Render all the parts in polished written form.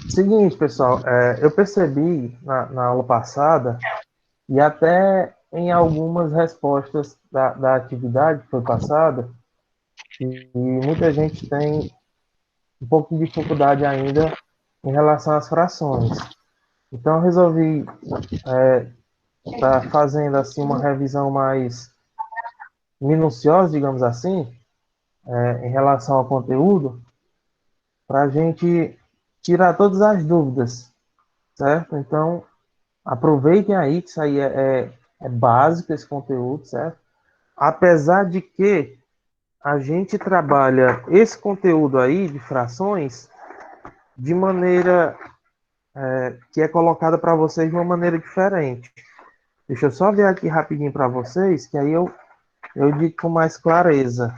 Seguinte, pessoal, eu percebi na aula passada e até em algumas respostas da atividade que foi passada, e muita gente tem um pouco de dificuldade ainda em relação às frações. Então, eu resolvi estar fazendo assim uma revisão mais minuciosa, digamos assim, em relação ao conteúdo, para a gente tirar todas as dúvidas, certo? Então, aproveitem aí que isso aí é básico, esse conteúdo, certo? Apesar de que a gente trabalha esse conteúdo aí de frações de maneira que é colocada para vocês de uma maneira diferente. Deixa eu só ver aqui rapidinho para vocês, que aí eu digo com mais clareza.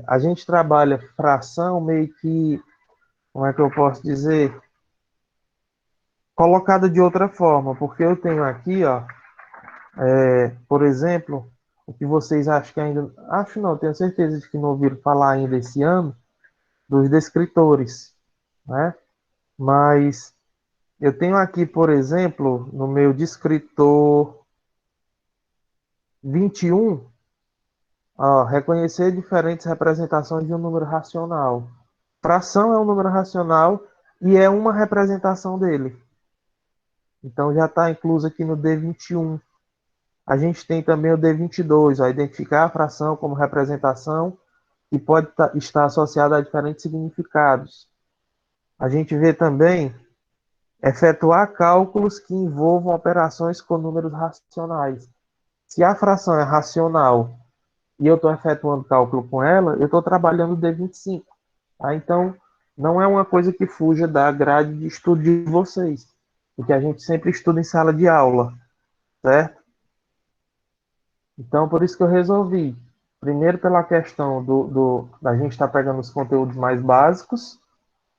A gente trabalha fração meio que, como é que eu posso dizer? Colocada de outra forma, porque eu tenho aqui, ó, por exemplo, o que vocês acham que ainda. Acho não, tenho certeza de que não ouviram falar ainda esse ano, dos descritores, né? Mas eu tenho aqui, por exemplo, no meu descritor 21, ó, reconhecer diferentes representações de um número racional. Fração é um número racional e é uma representação dele. Então já está incluso aqui no D21. A gente tem também o D22, ó, identificar a fração como representação e pode estar associada a diferentes significados. A gente vê também efetuar cálculos que envolvam operações com números racionais. Se a fração é racional e eu estou efetuando cálculo com ela, eu estou trabalhando o D25. Tá? Então, não é uma coisa que fuja da grade de estudo de vocês, porque a gente sempre estuda em sala de aula, certo? Então, por isso que eu resolvi. Primeiro, pela questão da gente estar pegando os conteúdos mais básicos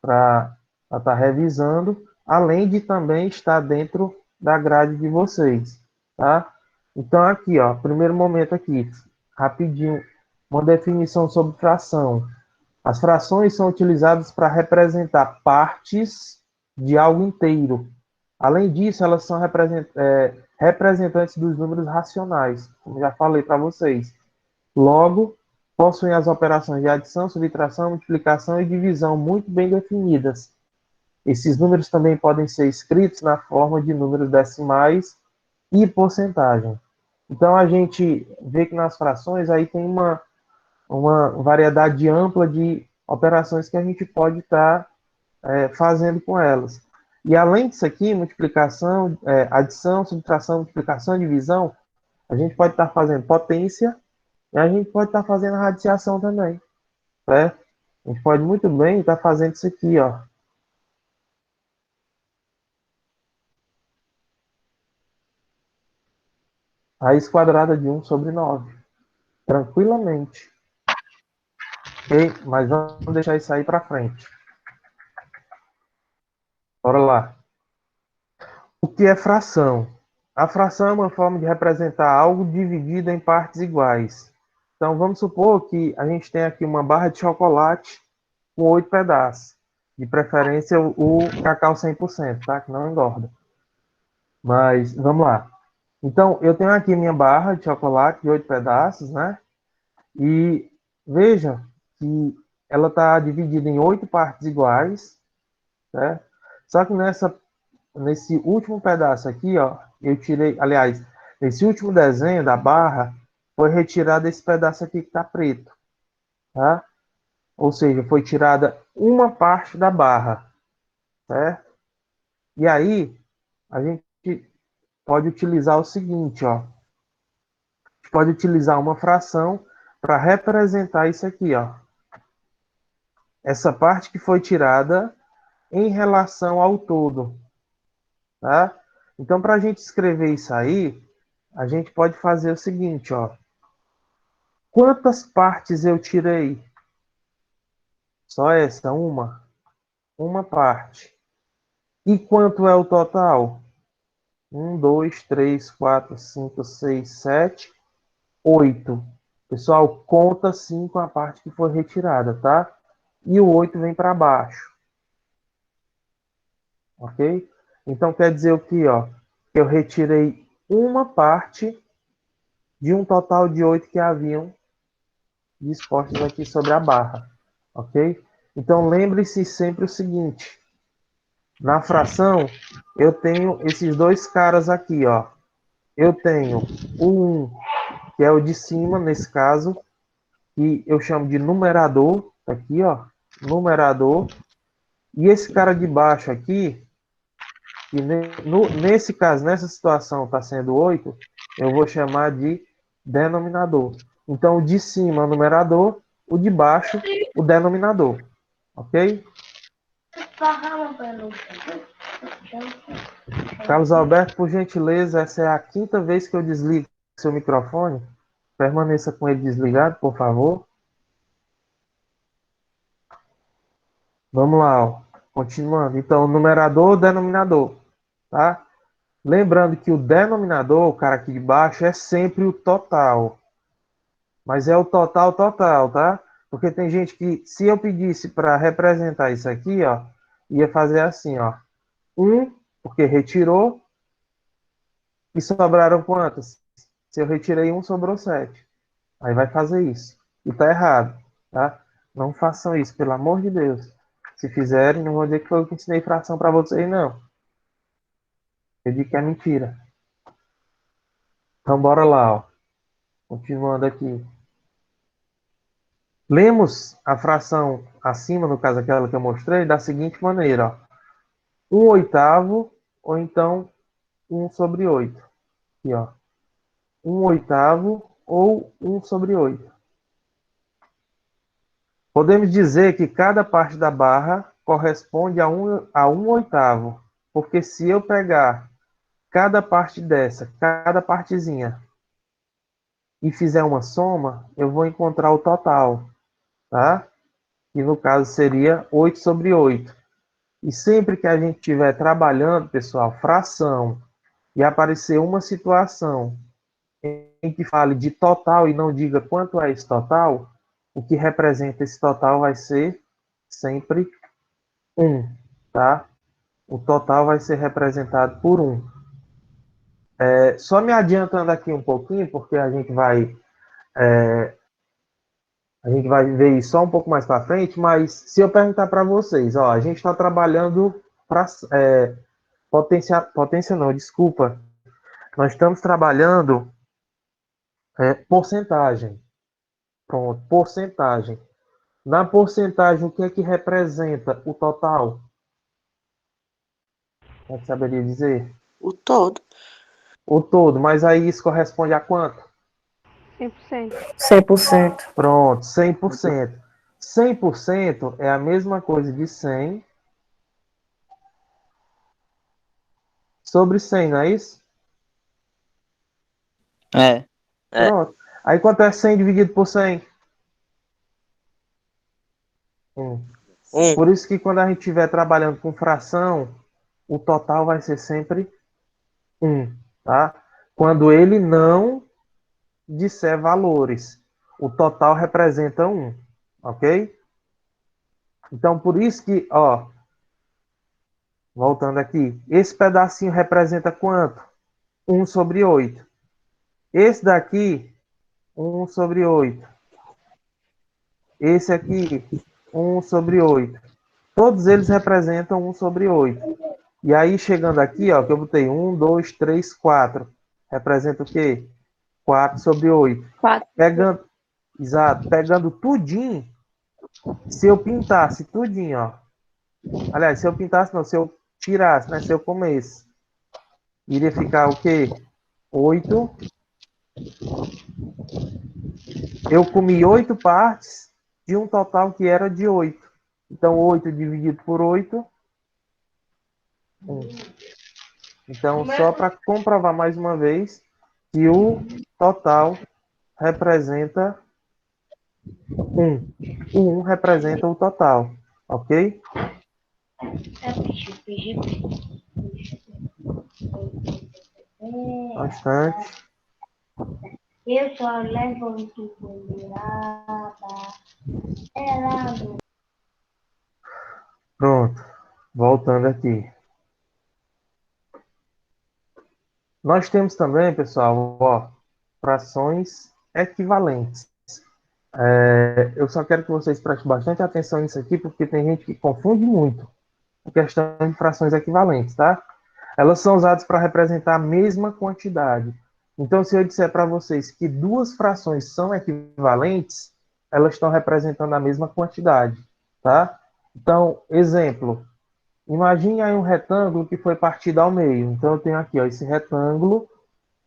para estar revisando, além de também estar dentro da grade de vocês, tá? Então, aqui, ó, primeiro momento aqui, rapidinho, uma definição sobre fração. As frações são utilizadas para representar partes de algo inteiro. Além disso, elas são representantes dos números racionais, como já falei para vocês. Logo, possuem as operações de adição, subtração, multiplicação e divisão muito bem definidas. Esses números também podem ser escritos na forma de números decimais e porcentagem. Então, a gente vê que nas frações aí tem uma variedade ampla de operações que a gente pode estar fazendo com elas. E além disso aqui, multiplicação, adição, subtração, multiplicação, divisão, a gente pode estar fazendo potência e a gente pode estar fazendo radiciação também, certo? A gente pode muito bem estar fazendo isso aqui, ó. Raiz quadrada de 1/9. Tranquilamente. Ok? Mas vamos deixar isso aí para frente. Bora lá. O que é fração? A fração é uma forma de representar algo dividido em partes iguais. Então, vamos supor que a gente tem aqui uma barra de chocolate com 8 pedaços. De preferência, o cacau 100%, tá? Que não engorda. Mas, vamos lá. Então, eu tenho aqui minha barra de chocolate de 8 pedaços, né? E veja que ela está dividida em 8 partes iguais, né? Só que nesse último pedaço aqui, ó, eu tirei, aliás, nesse último desenho da barra, foi retirado esse pedaço aqui que está preto, tá? Ou seja, foi tirada uma parte da barra, certo? E aí, a gente pode utilizar o seguinte, ó. A gente pode utilizar uma fração para representar isso aqui, ó. Essa parte que foi tirada em relação ao todo, tá? Então, para a gente escrever isso aí, a gente pode fazer o seguinte, ó. Quantas partes eu tirei? Só essa, uma? Uma parte. E quanto é o total? Um, dois, três, quatro, cinco, seis, sete, oito. Pessoal, conta sim com a parte que foi retirada, tá? E o 8 vem para baixo. ok? Então quer dizer o que, ó? Eu retirei uma parte de um total de 8 que haviam dispostos aqui sobre a barra, ok? Então lembre-se sempre o seguinte: na fração eu tenho esses dois caras aqui, ó. Eu tenho o 1, que é o de cima, nesse caso, que eu chamo de numerador, tá aqui, ó, numerador, e esse cara de baixo aqui, que nesse caso, nessa situação, está sendo 8, eu vou chamar de denominador. Então, o de cima é o numerador, o de baixo, o denominador. Ok? Carlos Alberto, por gentileza, essa é a quinta vez que eu desligo seu microfone. Permaneça com ele desligado, por favor. Vamos lá, ó. Continuando. Então, numerador, denominador, tá? Lembrando que o denominador, o cara aqui de baixo, é sempre o total. Mas é o total total, tá? Porque tem gente que, se eu pedisse para representar isso aqui, ó, ia fazer assim, ó. 1, porque retirou, e sobraram quantas? Se eu retirei 1, sobrou 7. Aí vai fazer isso. E tá errado, tá? Não façam isso, pelo amor de Deus. Se fizerem, não vou dizer que foi eu que ensinei fração para vocês, não. Eu digo que é mentira. Então, bora lá, ó. Continuando aqui. Lemos a fração acima, no caso aquela que eu mostrei, da seguinte maneira, ó. 1/8, ou então 1/8. Aqui, ó. 1/8 ou 1/8. Podemos dizer que cada parte da barra corresponde a 1/8, porque se eu pegar cada parte dessa, cada partezinha, e fizer uma soma, eu vou encontrar o total, tá? Que no caso seria 8/8. E sempre que a gente estiver trabalhando, pessoal, fração, e aparecer uma situação em que fale de total e não diga quanto é esse total, o que representa esse total vai ser sempre 1, tá? O total vai ser representado por 1. Só me adiantando aqui um pouquinho, porque a gente vai ver isso só um pouco mais para frente, mas se eu perguntar para vocês, ó, a gente está trabalhando para potência não, desculpa, nós estamos trabalhando porcentagem. Pronto, porcentagem. Na porcentagem, o que é que representa o total? Como é que saberia dizer? O todo. O todo, mas aí isso corresponde a quanto? 100%. 100%. Pronto, 100%. 100% é a mesma coisa de 100 sobre 100, não é isso? É. Pronto. Aí quanto é 100 dividido por 100? 1. Por isso que quando a gente estiver trabalhando com fração, o total vai ser sempre 1, tá? Quando ele não disser valores, o total representa 1, ok? Então, por isso que, ó, voltando aqui, esse pedacinho representa quanto? 1/8. Esse daqui, 1/8. Esse aqui, 1/8. Todos eles representam 1/8. E aí, chegando aqui, ó, que eu botei 1, 2, 3, 4. Representa o quê? 4/8. 4. Pegando, exato, pegando tudinho, se eu pintasse tudinho, ó. Aliás, se eu pintasse, não, se eu tirasse, né, se eu comesse, iria ficar o quê? 8. Eu comi 8 partes de um total que era de 8. Então, 8 dividido por 8, 1. Então, só para comprovar mais uma vez que o total representa 1. O 1 representa o total, ok? Bastante. Eu só levanto bandeirada. Ela não. Pronto. Voltando aqui. Nós temos também, pessoal, ó, frações equivalentes. Eu só quero que vocês prestem bastante atenção nisso aqui, porque tem gente que confunde muito a questão de frações equivalentes, tá? Elas são usadas para representar a mesma quantidade. Então, se eu disser para vocês que duas frações são equivalentes, elas estão representando a mesma quantidade, tá? Então, exemplo, imagine aí um retângulo que foi partido ao meio. Então, eu tenho aqui, ó, esse retângulo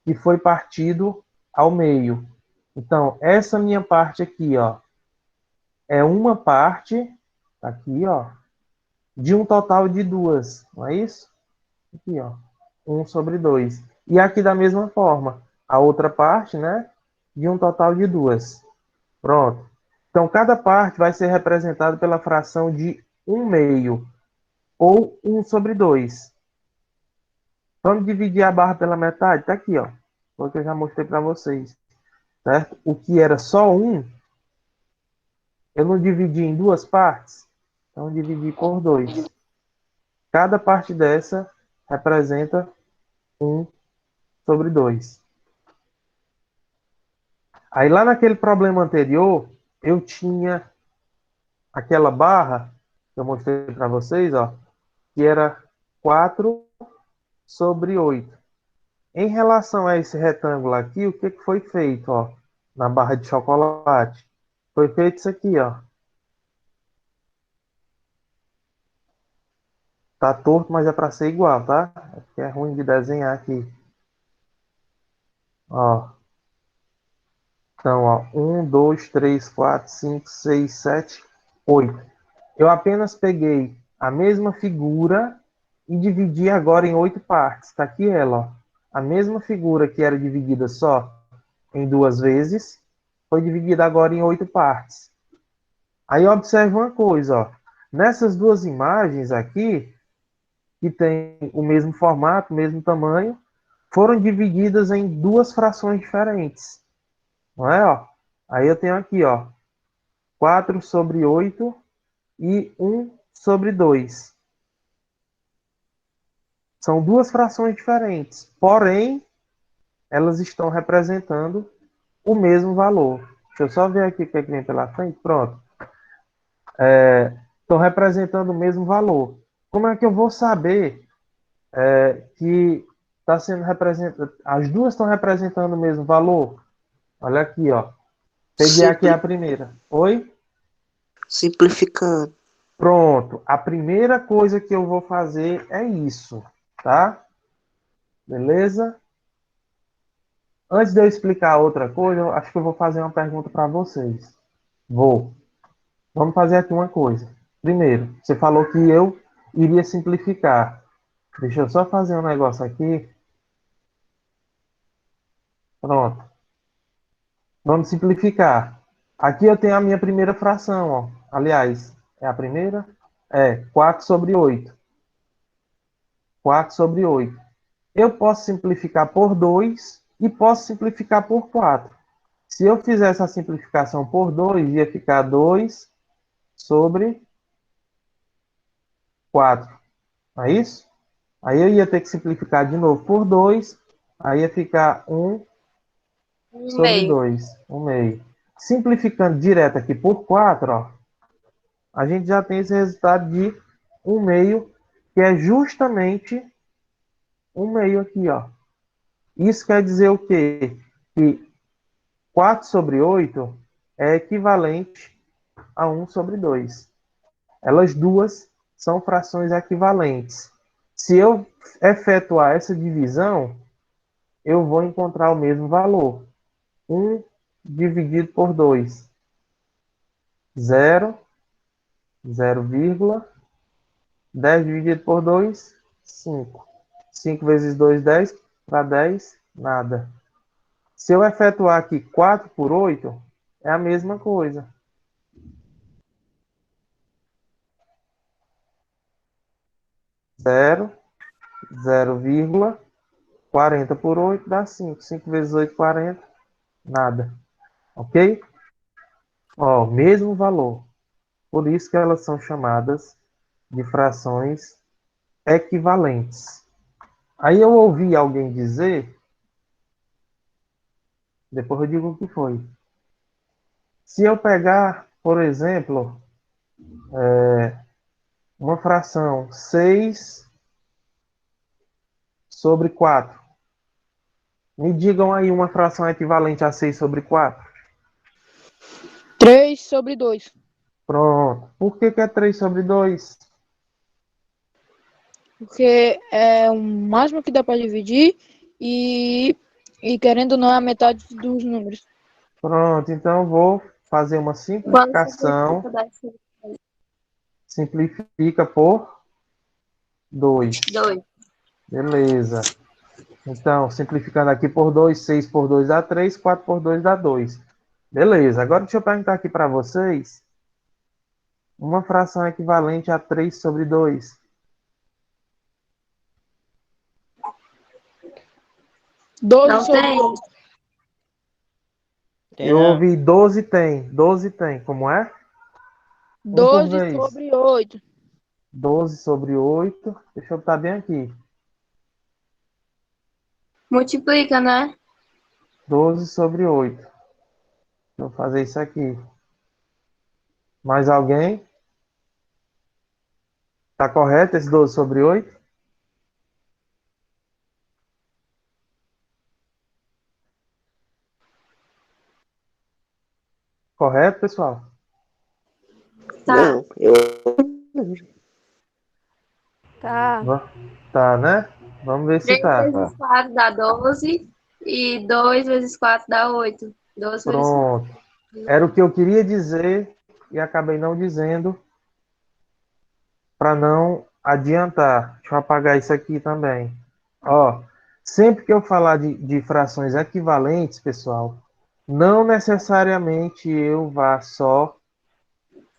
que foi partido ao meio. Então, essa minha parte aqui, ó, é uma parte, tá aqui, ó, de um total de duas, não é isso? Aqui, ó, 1/2. E aqui da mesma forma, a outra parte, né, de um total de duas. Pronto. Então, cada parte vai ser representada pela fração de 1/2, ou 1/2. Vamos dividir a barra pela metade? Tá aqui, ó. Foi o que eu já mostrei para vocês. Certo? O que era só 1, eu não dividi em duas partes, então eu dividi por 2. Cada parte dessa representa 1/2. Aí lá naquele problema anterior, eu tinha aquela barra que eu mostrei para vocês, ó, que era 4/8. Em relação a esse retângulo aqui, o que que foi feito, ó, na barra de chocolate? Foi feito isso aqui, ó. Tá torto, mas é para ser igual, tá? É porque é ruim de desenhar aqui. Ó. Então, ó, 1, 2, 3, 4, 5, 6, 7, 8. Eu apenas peguei a mesma figura e dividi agora em 8 partes. Está aqui ela, ó. A mesma figura que era dividida só em duas vezes, foi dividida agora em 8 partes. Aí observe uma coisa, ó. Nessas duas imagens aqui, que tem o mesmo formato, o mesmo tamanho, foram divididas em duas frações diferentes. Não é, ó? Aí eu tenho aqui, ó, 4/8 e 1/2. São duas frações diferentes, porém, elas estão representando o mesmo valor. Deixa eu só ver aqui o que é que vem pela frente. Pronto. Estão representando o mesmo valor. Como é que eu vou saber que está sendo representado? As duas estão representando o mesmo valor? Olha aqui, ó. Peguei aqui Simpli- a primeira. Oi? Simplificando. Pronto. A primeira coisa que eu vou fazer é isso, tá? Beleza? Antes de eu explicar outra coisa, eu acho que eu vou fazer uma pergunta para vocês. Vou. Vamos fazer aqui uma coisa. Primeiro, você falou que eu iria simplificar. Deixa eu só fazer um negócio aqui. Pronto. Vamos simplificar. Aqui eu tenho a minha primeira fração, ó. Aliás, é a primeira? É 4/8. 4/8. Eu posso simplificar por 2 e posso simplificar por 4. Se eu fizer essa simplificação por 2, ia ficar 2/4. Não é isso? Aí eu ia ter que simplificar de novo por 2. Aí ia ficar 1/2. 1/2. Simplificando direto aqui por 4, ó, a gente já tem esse resultado de 1/2, que é justamente 1/2 aqui, ó. Isso quer dizer o quê? Que 4/8 é equivalente a 1/2. Elas duas são frações equivalentes. Se eu efetuar essa divisão, eu vou encontrar o mesmo valor. 1 dividido por 2, 0, 0, 10 dividido por 2, 5. 5 vezes 2, 10. Para 10, nada. Se eu efetuar aqui 4/8, é a mesma coisa. 0, 0,40/8 dá 5. 5 vezes 8, 40. Nada. Ok? Ó, mesmo valor. Por isso que elas são chamadas de frações equivalentes. Aí eu ouvi alguém dizer, depois eu digo o que foi. Se eu pegar, por exemplo, uma fração 6 sobre 4, me digam aí uma fração equivalente a 6 sobre 4. 3/2. Pronto. Por que é 3 sobre 2? Porque é o máximo que dá para dividir e querendo ou não é a metade dos números. Pronto, então eu vou fazer uma Quando simplificação. simplifica, dá 2. Simplifica por 2. Beleza. Então, simplificando aqui por 2, 6 por 2 dá 3, 4 por 2 dá 2. Beleza. Agora deixa eu perguntar aqui para vocês uma fração equivalente a 3 sobre 2. 12 Não sobre tem. 2. Tem Eu não. ouvi 12 tem. 12 tem. Como é? Um por 12 vez. sobre 8. 12 sobre 8. Deixa eu botar bem aqui. Multiplica, né? 12 sobre 8. Vou fazer isso aqui. Mais alguém? Tá correto esse 12 sobre 8? Correto, pessoal? Tá. Não, eu. Tá. Tá, né? Vamos ver se 3 tá. vezes 4 dá 12 e 2 vezes 4 dá 8. 12 vezes 4. Pronto. Era o que eu queria dizer e acabei não dizendo para não adiantar. Deixa eu apagar isso aqui também. Ó, sempre que eu falar de frações equivalentes, pessoal, não necessariamente eu vá só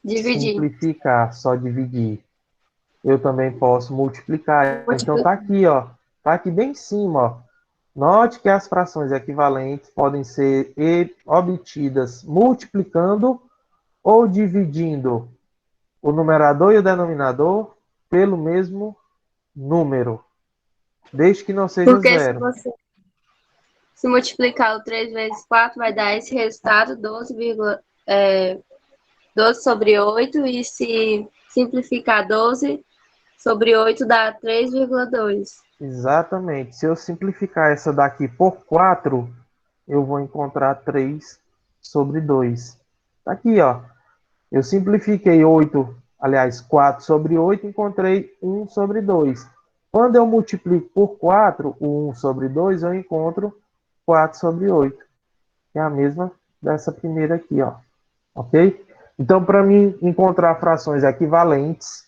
Dividir. simplificar, só dividir. Eu também posso multiplicar. Então tá Multiplicar. aqui, ó. Tá aqui bem em cima, ó. Note que as frações equivalentes podem ser obtidas multiplicando ou dividindo o numerador e o denominador pelo mesmo número, desde que não seja Porque se zero. você se multiplicar o 3 vezes 4, vai dar esse resultado, 12 sobre 8. E se simplificar 12 sobre 8, dá 3,2. Exatamente. Se eu simplificar essa daqui por 4, eu vou encontrar 3 sobre 2. Tá aqui, ó. Eu simplifiquei 8, aliás, 4 sobre 8, encontrei 1 sobre 2. Quando eu multiplico por 4, o 1 sobre 2, eu encontro 4 sobre 8. É a mesma dessa primeira aqui, ó. Ok? Então, para mim encontrar frações equivalentes,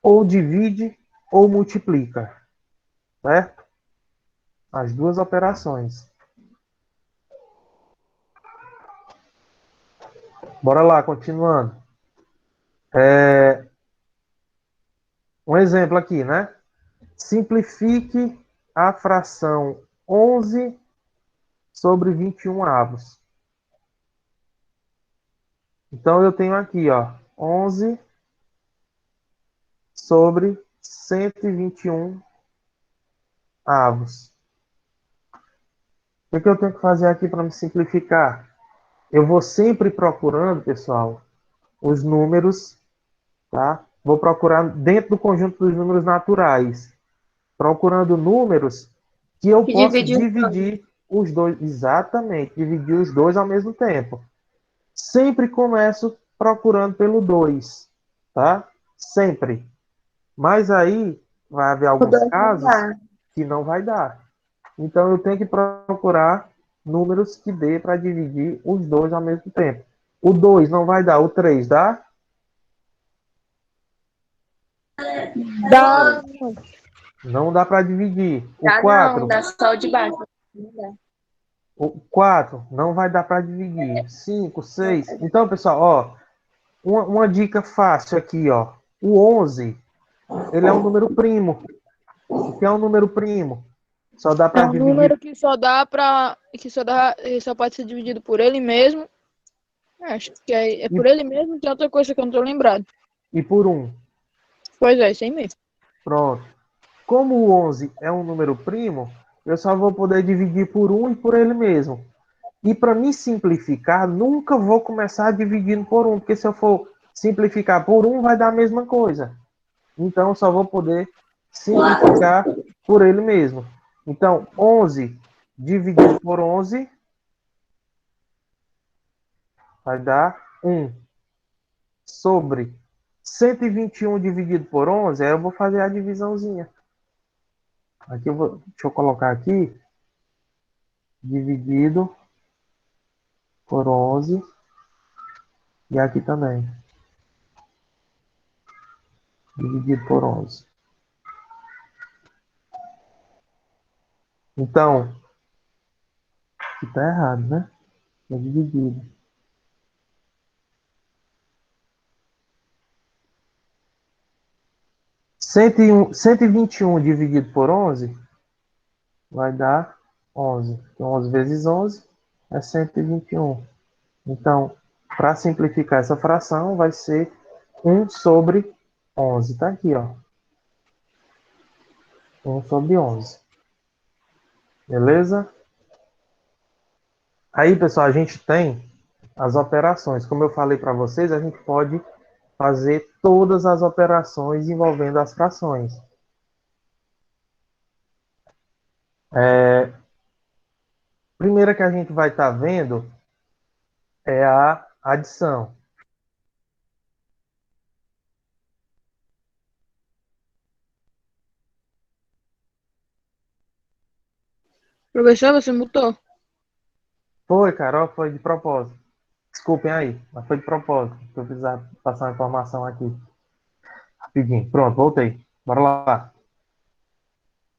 ou divide ou multiplica, certo? As duas operações. Bora lá, continuando. Um exemplo aqui, né? Simplifique a fração 11 sobre 21 avos. Então, eu tenho aqui, ó, 11 sobre 121 avos. O que eu tenho que fazer aqui para me simplificar? Eu vou sempre procurando, pessoal, os números, tá? Vou procurar dentro do conjunto dos números naturais, procurando números que eu Que posso divide os dois. dividir os dois, exatamente, dividir os dois ao mesmo tempo. Sempre começo procurando pelo 2, tá? Sempre. Mas aí vai haver O alguns 2 não casos dá. que não vai dar. Então eu tenho que procurar números que dê para dividir os dois ao mesmo tempo. O 2 não vai dar, o 3 dá? Dá. Não dá para dividir. O Dá não, 4, dá só o de baixo. Não dá. o 4 não vai dar para dividir. 5, 6. Então, pessoal, ó, uma dica fácil aqui, ó. O 11, ele é um número primo. O que é um número primo? Só dá É para um número dividir. que só dá pra. Que só pode ser dividido por ele mesmo. Acho que é E, por ele mesmo, tem outra coisa que eu não tô lembrado. e por 1. Pois é, isso aí mesmo. Pronto. Como o 11 é um número primo, eu só vou poder dividir por 1 e por ele mesmo. E para me simplificar, nunca vou começar dividindo por 1, porque se eu for simplificar por 1, vai dar a mesma coisa. Então, eu só vou poder simplificar por ele mesmo. Então, 11 dividido por 11 vai dar 1. Sobre 121 dividido por 11, aí eu vou fazer a divisãozinha. Aqui deixa eu colocar aqui, dividido por 11, e aqui também, dividido por 11. Então, aqui tá errado, né? É dividido. 121 dividido por 11 vai dar 11. Então, 11 vezes 11 é 121. Então, para simplificar essa fração, vai ser 1 sobre 11. Tá aqui, ó. 1 sobre 11. Beleza? Aí, pessoal, a gente tem as operações. Como eu falei para vocês, a gente pode fazer todas as operações envolvendo as frações. Primeira que a gente vai estar vendo é a adição. Professor, você mutou? Foi, Carol, foi de propósito. Desculpem aí, mas foi de propósito. Eu precisava passar uma informação aqui. Rapidinho. Pronto, voltei. Bora lá.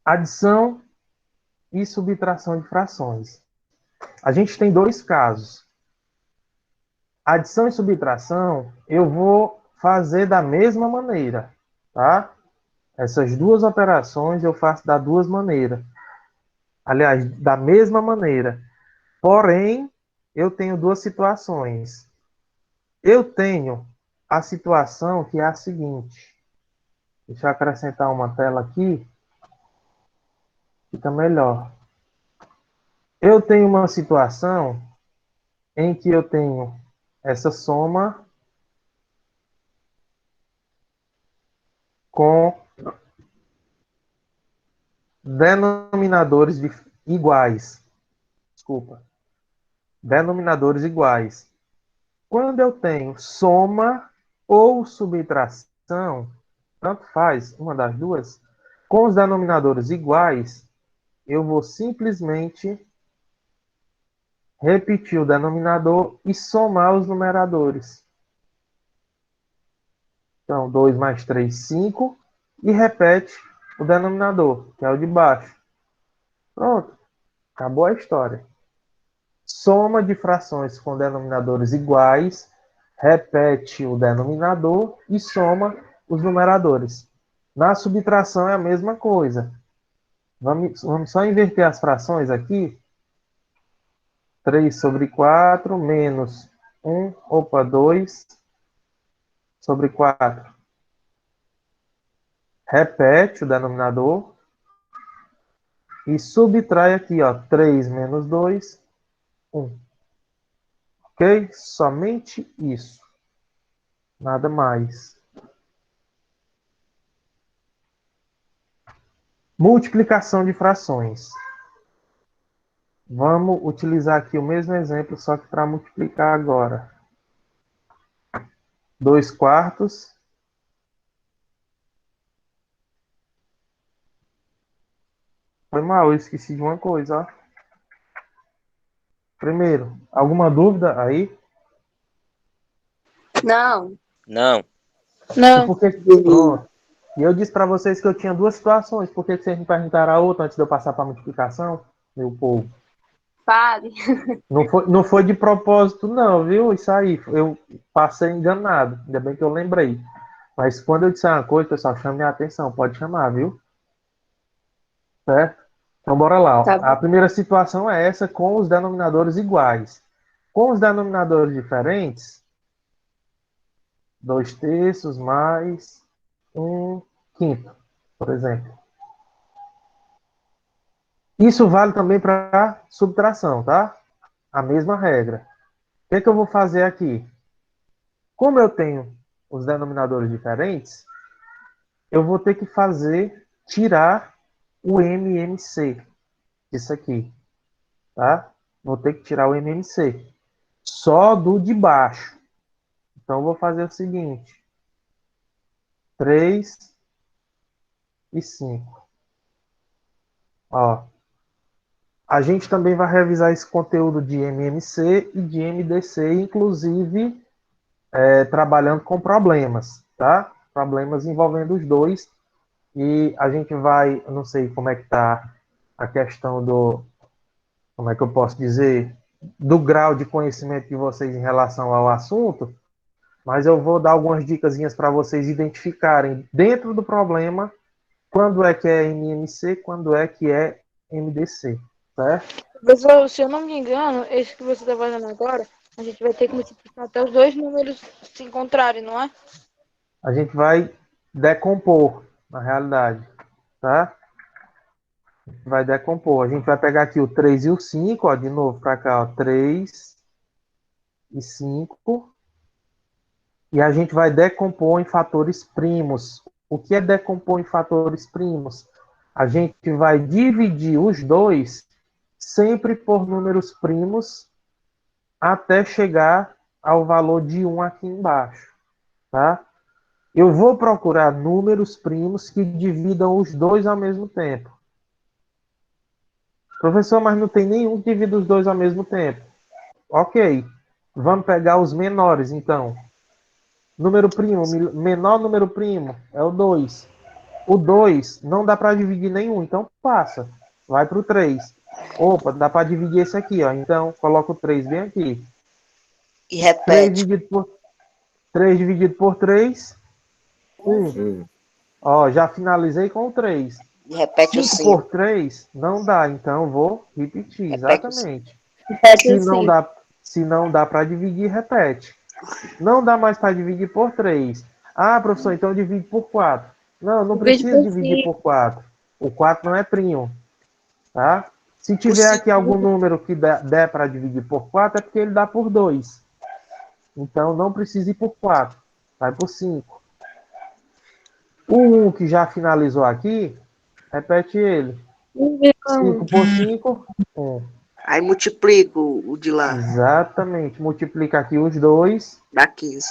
Adição e subtração de frações. A gente tem dois casos. Adição e subtração, eu vou fazer da mesma maneira, tá? Essas duas operações eu faço da duas maneiras. Aliás, da mesma maneira. Porém, eu tenho duas situações. Eu tenho a situação que é a seguinte. Deixa eu acrescentar uma tela aqui. Fica melhor. Eu tenho uma situação em que eu tenho essa soma com denominadores iguais. Desculpa. Denominadores iguais. Quando eu tenho soma ou subtração, tanto faz, uma das duas, com os denominadores iguais, eu vou simplesmente repetir o denominador e somar os numeradores. Então, 2 mais 3, 5, e repete o denominador, que é o de baixo. Pronto, acabou a história. Soma de frações com denominadores iguais, repete o denominador e soma os numeradores. Na subtração é a mesma coisa. Vamos só inverter as frações aqui. 3 sobre 4 menos 2 sobre 4. Repete o denominador e subtrai aqui, ó, 3 menos 2, 1. Ok? Somente isso. Nada mais. Multiplicação de frações. Vamos utilizar aqui o mesmo exemplo, só que para multiplicar agora. 2 quartos. Foi mal, eu esqueci de uma coisa, ó. Primeiro, alguma dúvida aí? Não. Não. E Não. por que... Pronto. E eu disse para vocês que eu tinha duas situações. Por que vocês me perguntaram a outra antes de eu passar para a multiplicação? Meu povo. Fale. Não foi de propósito, não, viu? Isso aí. Eu passei enganado. Ainda bem que eu lembrei. Mas quando eu disser uma coisa, pessoal, chame minha atenção. Pode chamar, viu? Certo? Então, bora lá. Ó. Tá A bom. primeira situação é essa com os denominadores iguais. Com os denominadores diferentes, 2 terços mais 1 quinto, por exemplo. Isso vale também para subtração, tá? A mesma regra. O que é que eu vou fazer aqui? Como eu tenho os denominadores diferentes, eu vou ter que tirar o MMC disso aqui, tá? Vou ter que tirar o MMC. Só do de baixo. Então, eu vou fazer o seguinte. 3 e 5. Ó, a gente também vai revisar esse conteúdo de MMC e de MDC, inclusive trabalhando com problemas, tá? Problemas envolvendo os dois. E a gente vai, eu não sei como é que tá a questão como é que eu posso dizer, do grau de conhecimento de vocês em relação ao assunto, mas eu vou dar algumas dicasinhas para vocês identificarem dentro do problema quando é que é MMC, quando é que é MDC, certo? Pessoal, se eu não me engano, esse que você está fazendo agora, a gente vai ter que multiplicar até os dois números se encontrarem, não é? A gente vai decompor, na realidade, tá? Vai decompor. A gente vai pegar aqui o 3 e o 5, ó, de novo para cá, ó, 3 e 5. E a gente vai decompor em fatores primos. O que é decompor em fatores primos? A gente vai dividir os dois sempre por números primos até chegar ao valor de 1 aqui embaixo, tá? Eu vou procurar números primos que dividam os dois ao mesmo tempo. Professor, mas não tem nenhum que divida os dois ao mesmo tempo. Ok. Vamos pegar os menores, então. Número primo, menor número primo é o 2. O 2 não dá para dividir nenhum, então passa. Vai para o 3. Opa, dá para dividir esse aqui, ó. Então, coloca o 3 bem aqui. E 3 repete. dividido por 3, dividido por 3, 1. Ó, já finalizei com o 3. E repete o 5 5. por 3 não dá, então vou repetir, Repete o 5. exatamente. Repete Se o não 5. dá, se não dá para dividir, repete. Não dá mais para dividir por 3. Ah, professor, então divide por 4. Não, não Divide precisa por dividir 5. por 4. O 4 não é primo, tá? Se O tiver 5. aqui algum número que der para dividir por 4, é porque ele dá por 2. Então, não precisa ir por 4. Vai por 5. O 1 que já finalizou aqui, repete ele. 1,1. 5 por 5, 1. Aí multiplico o de lá. Exatamente. Multiplica aqui os dois, Dá 15.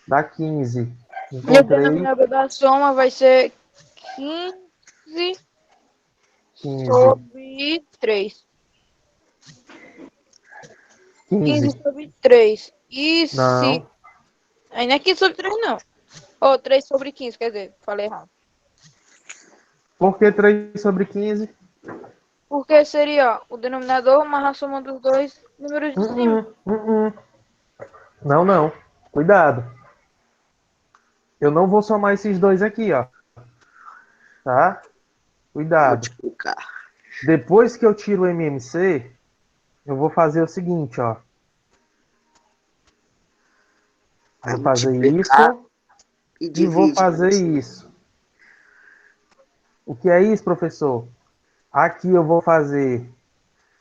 dá 15. E o Encontrei denominador da soma vai ser 15 15. sobre 3. 15 15. sobre 3. E se... Não. Aí não é 15 sobre 3, não. Ou 3 sobre 15, quer dizer, falei errado. Por que 3 sobre 15? Porque seria o denominador mais a soma dos dois números de cima. Não, não. Cuidado. Eu não vou somar esses dois aqui, ó. Tá? Cuidado. Multiplicar. Depois que eu tiro o MMC, eu vou fazer o seguinte, ó. Vai Vou fazer multiplicar isso e e vou divide. fazer isso. O que é isso, professor? Aqui eu vou fazer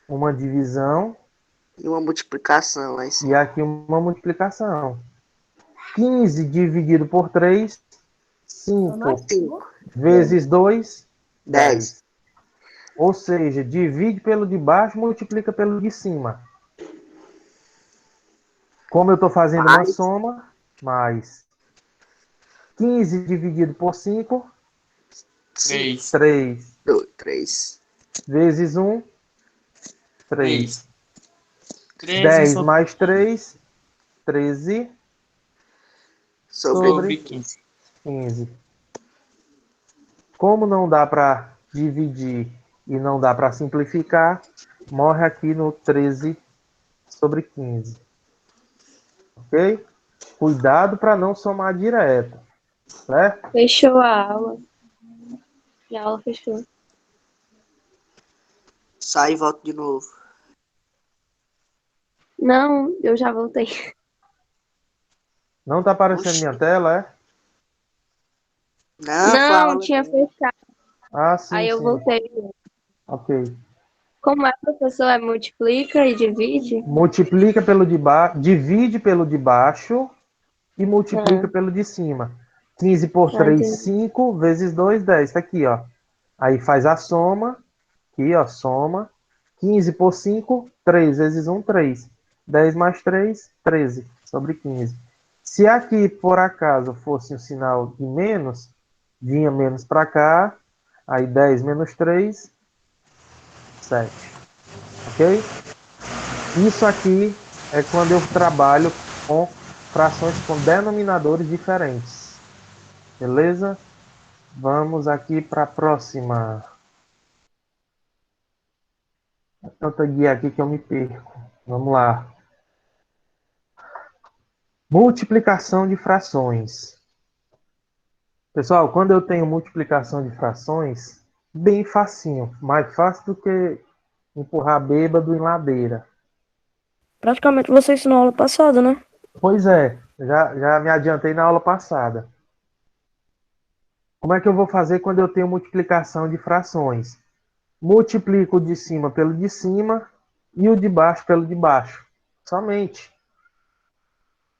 uma divisão E uma multiplicação lá em e cima. aqui uma multiplicação. 15 dividido por 3, 5 5. vezes 2, 10. 10. Ou seja, divide pelo de baixo, multiplica pelo de cima. Como eu estou fazendo uma Mais soma, mais 15 dividido por 5, 5. 3. 3. Vezes 1, 3. 13 10 sobre mais 3, 13 sobre 15. 15. Como não dá para dividir e não dá para simplificar, morre aqui no 13 sobre 15. Ok? Cuidado para não somar direto. Certo? Fechou a aula. E a aula fechou. Sai e volta de novo. Não, eu já voltei. Não está aparecendo Oxi. minha tela, é? Não, foi a Não, aula tinha dele. fechado. Ah, sim, Aí eu sim. voltei. Ok. Como é, professor? É multiplica e divide? Multiplica pelo de baixo, divide pelo de baixo e multiplica Ah, pelo de cima. 15 por 3, entendi. 5, vezes 2, 10. Tá aqui, ó. Aí faz a soma. Aqui, ó, soma. 15 por 5, 3 vezes 1, 3. 10 mais 3, 13 sobre 15. Se aqui, por acaso, fosse um sinal de menos, vinha menos para cá. Aí 10 menos 3, 7. Ok? Isso aqui é quando eu trabalho com frações com denominadores diferentes. Beleza? Vamos aqui para a próxima. Tanta guia aqui que eu me perco. Vamos lá. Multiplicação de frações. Pessoal, quando eu tenho multiplicação de frações, bem facinho. Mais fácil do que empurrar bêbado em ladeira. Praticamente você ensinou aula passada, né? Pois é, já me adiantei na aula passada. Como é que eu vou fazer quando eu tenho multiplicação de frações? Multiplico o de cima pelo de cima e o de baixo pelo de baixo. Somente.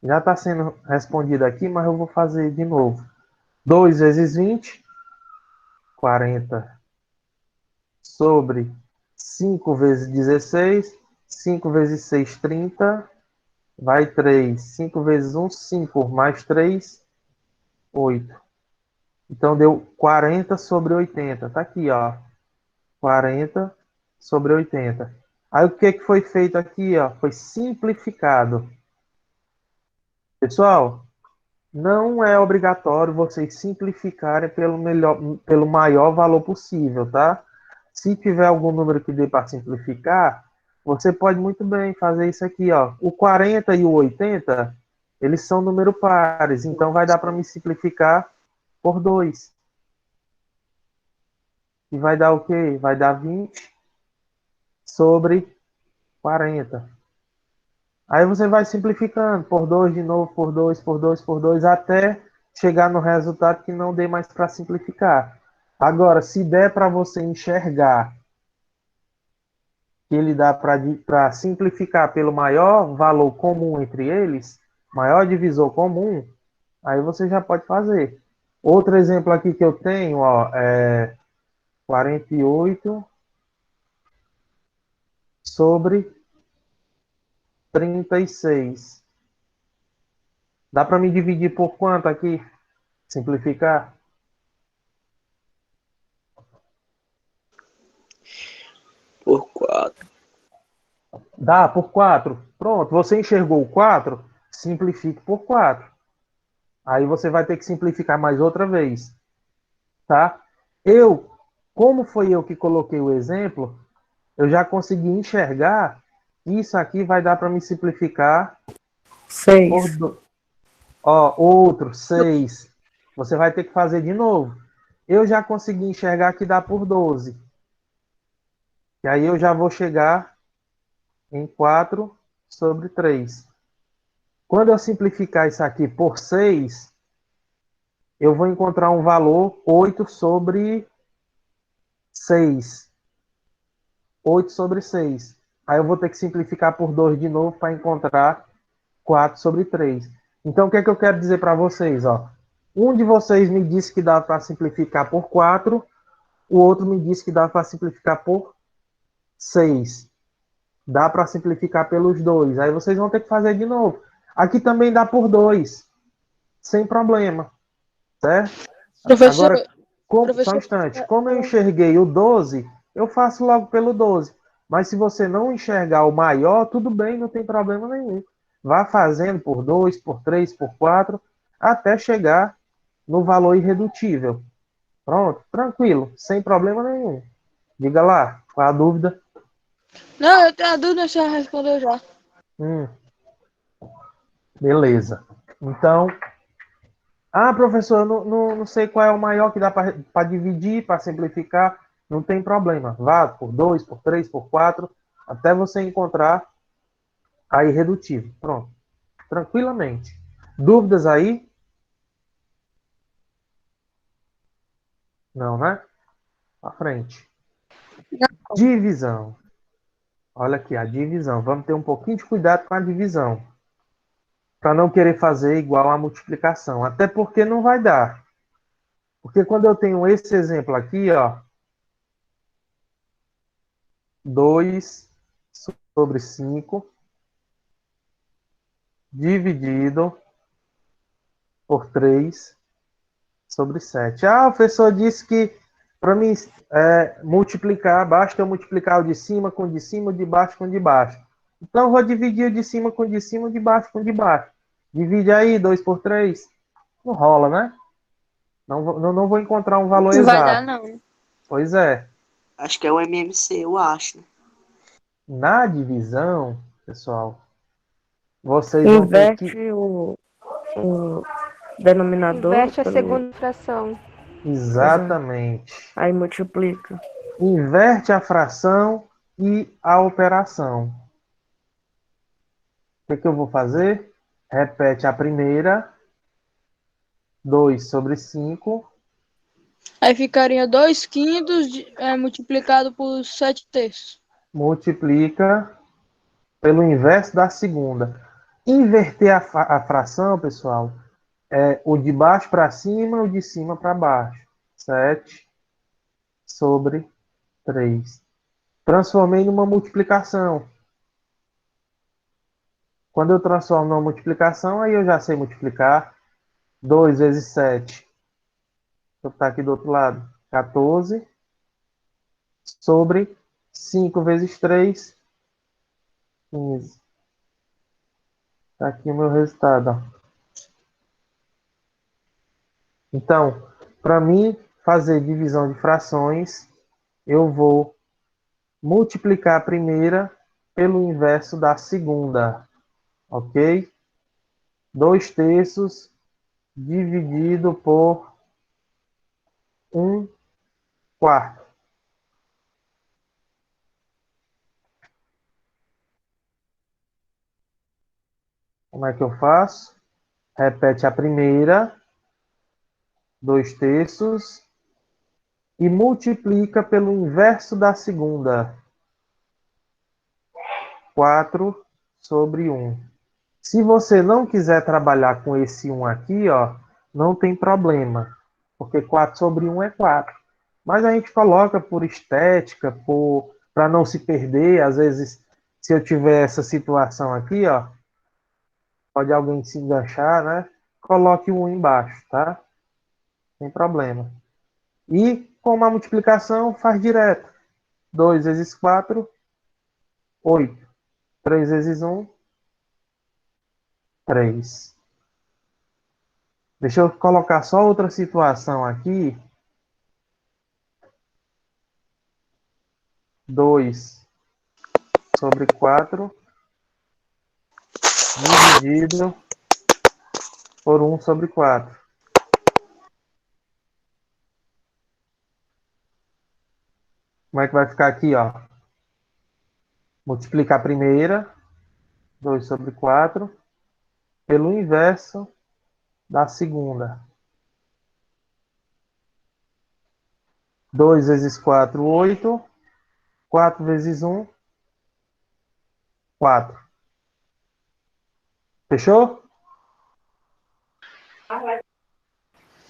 Já está sendo respondido aqui, mas eu vou fazer de novo. 2 vezes 20, 40. Sobre 5 vezes 16. 5 vezes 6, 30. Vai 3. 5 vezes 1, 5. Mais 3, 8. Então deu 40 sobre 80. Está aqui, ó. 40 sobre 80. Aí o que foi feito aqui, ó? Foi simplificado. Pessoal, não é obrigatório vocês simplificarem pelo maior valor possível, tá? Se tiver algum número que dê para simplificar, você pode muito bem fazer isso aqui, ó. O 40 e o 80, eles são número pares, então vai dar para me simplificar por 2. E vai dar o quê? Vai dar 20 sobre 40. Aí você vai simplificando por 2 de novo, por 2, por 2, por 2, até chegar no resultado que não dê mais para simplificar. Agora, se der para você enxergar que ele dá para simplificar pelo maior valor comum entre eles, maior divisor comum, aí você já pode fazer. Outro exemplo aqui que eu tenho, ó, é 48 sobre 36. Dá para me dividir por quanto aqui? Simplificar? Por 4. Dá por 4. Pronto, você enxergou o 4, simplifique por 4. Aí você vai ter que simplificar mais outra vez, tá? Como foi eu que coloquei o exemplo, eu já consegui enxergar que isso aqui vai dar para me simplificar por 6. outro 6. Você vai ter que fazer de novo. Eu já consegui enxergar que dá por 12. E aí eu já vou chegar em 4 sobre 3. Quando eu simplificar isso aqui por 6, eu vou encontrar um valor 8 sobre 6. 8 sobre 6. Aí eu vou ter que simplificar por 2 de novo para encontrar 4 sobre 3. Então, o que é que eu quero dizer para vocês? Ó? Um de vocês me disse que dá para simplificar por 4, o outro me disse que dá para simplificar por 6. Dá para simplificar pelos dois. Aí vocês vão ter que fazer de novo. Aqui também dá por 2, sem problema. Certo? Professor, Agora, só um professor, instante. Como eu enxerguei o 12, eu faço logo pelo 12. Mas se você não enxergar o maior, tudo bem, não tem problema nenhum. Vá fazendo por 2, por 3, por 4, até chegar no valor irredutível. Pronto, tranquilo, sem problema nenhum. Diga lá, qual a dúvida? não, eu tenho a dúvida se já respondeu já. Hum, beleza. Então, professor, eu não sei qual é o maior que dá para dividir, para simplificar. Não tem problema. Vá por 2, por 3, por 4, até você encontrar a irredutível. Pronto. Tranquilamente. Dúvidas aí? Não, né? À frente. Divisão. Olha aqui, a divisão. Vamos ter um pouquinho de cuidado com a divisão. Para não querer fazer igual a multiplicação. Até porque não vai dar. Porque quando eu tenho esse exemplo aqui, ó. 2 sobre 5 dividido por 3 sobre 7. Ah, o professor disse que para mim multiplicar, basta eu multiplicar o de cima com o de cima, o de baixo com o de baixo. Então eu vou dividir o de cima com o de cima, o de baixo com o de baixo. Divide aí, 2 por 3. Não rola, né? Não vou encontrar um valor Não vai dar, exato. não. Pois é. Acho que é o MMC, eu acho. Né? Na divisão, pessoal, vocês vão ter que... Inverte o denominador Inverte a pelo... segunda fração. Exatamente. Aí multiplica. Inverte a fração e a operação. O que eu vou fazer? Repete a primeira. 2 sobre 5. Aí ficaria 2 quintos multiplicado por 7 terços. Multiplica pelo inverso da segunda. Inverter a fração, pessoal, é o de baixo para cima, o de cima para baixo. 7 sobre 3. Transformei numa multiplicação. Quando eu transformo numa multiplicação, aí eu já sei multiplicar. 2 vezes 7. Vou botar aqui do outro lado. 14 sobre 5 vezes 3. 15. Está aqui o meu resultado. Ó. Então, para mim fazer divisão de frações, eu vou multiplicar a primeira pelo inverso da segunda. Ok? 2 terços dividido por 1 quarto. Como é que eu faço? Repete a primeira, 2 terços, e multiplica pelo inverso da segunda. 4 sobre 1. Se você não quiser trabalhar com esse 1 aqui, ó, não tem problema, porque 4 sobre 1 é 4. Mas a gente coloca por estética, para não se perder. Às vezes, se eu tiver essa situação aqui, ó, pode alguém se enganchar, né? Coloque o 1 embaixo, tá? Sem problema. E com uma multiplicação, faz direto. 2 vezes 4, 8. 3 vezes 1, 3. Deixa eu colocar só outra situação aqui. 2 sobre 4 dividido por 1 sobre 4. Como é que vai ficar aqui, ó? Multiplicar a primeira, 2 sobre 4, pelo inverso da segunda. 2 vezes 4, 8. 4 vezes 1, 4. Fechou?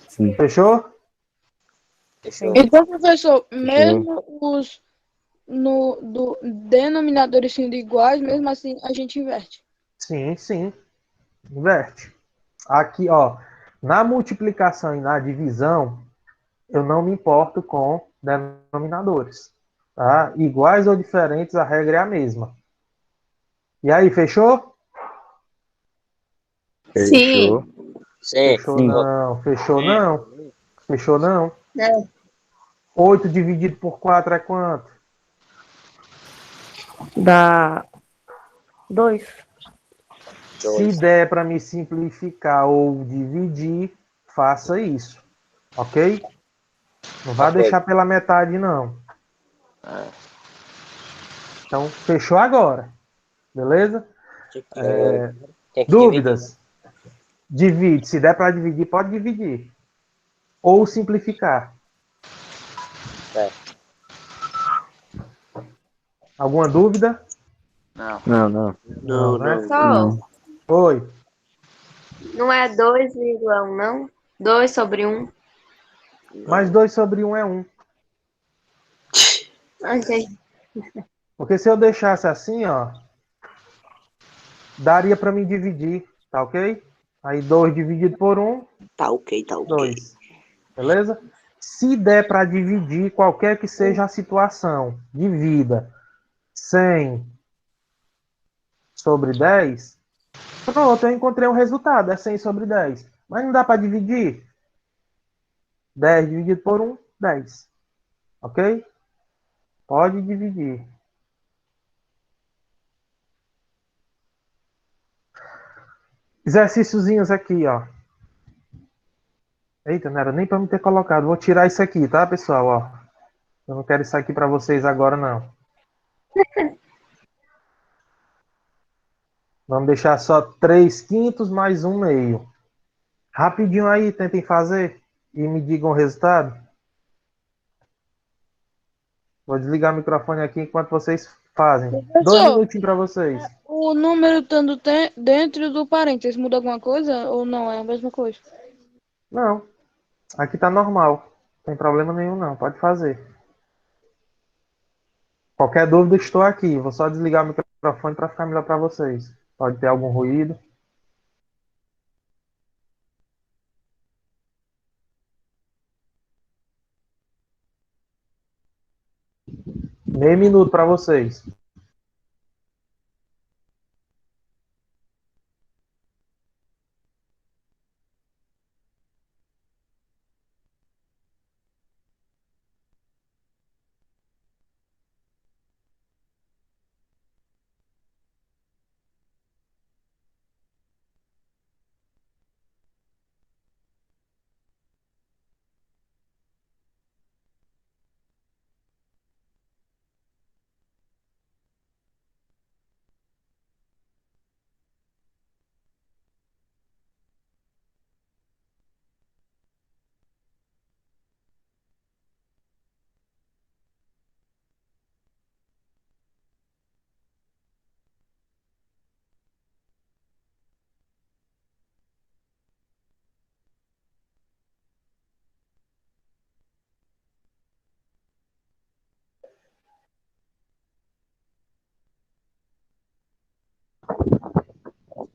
Sim. Fechou? Fechou. Então, professor, mesmo os denominadores sendo iguais, mesmo assim a gente inverte. Sim, sim. Inverte. Aqui, ó, na multiplicação e na divisão, eu não me importo com denominadores. Tá? Iguais ou diferentes, a regra é a mesma. E aí, fechou? Sim. Fechou. Fechou Sim. não. Fechou não. Fechou não. Não. 8 dividido por 4 é quanto? Dá 2. Se der para me simplificar ou dividir, faça isso. Ok? Não vá Ok. deixar pela metade, não. Então, fechou agora. Beleza? Tem que Dúvidas? Divide. Se der para dividir, pode dividir. Ou simplificar. Certo. Alguma dúvida? Não, não. Não, né? não. Só, Oi. não é 2,1, não? 2 sobre 1. Mais 2 sobre um é 1. Ok. Porque se eu deixasse assim, ó, daria para me dividir, tá ok? Aí 2 dividido por 1, Tá ok, tá ok. 2. Beleza? Se der para dividir qualquer que seja a situação, divida 100 sobre 10, pronto, eu encontrei um resultado, é 100 sobre 10. Mas não dá para dividir? 10 dividido por 1, 10. Ok? Pode dividir. Exercíciozinhos aqui, ó. Eita, não era nem para me ter colocado. Vou tirar isso aqui, tá, pessoal? Ó, eu não quero isso aqui para vocês agora, não. Vamos deixar só 3 quintos mais um meio. Rapidinho aí, tentem fazer e me digam o resultado. Vou desligar o microfone aqui enquanto vocês fazem. 2 Professor, minutinhos para vocês. o número estando dentro do parênteses muda alguma coisa ou não? É a mesma coisa? Não, aqui tá normal. Não tem problema nenhum, não. Pode fazer. Qualquer dúvida, estou aqui. Vou só desligar o microfone para ficar melhor para vocês. Pode ter algum ruído. Meio minuto para vocês.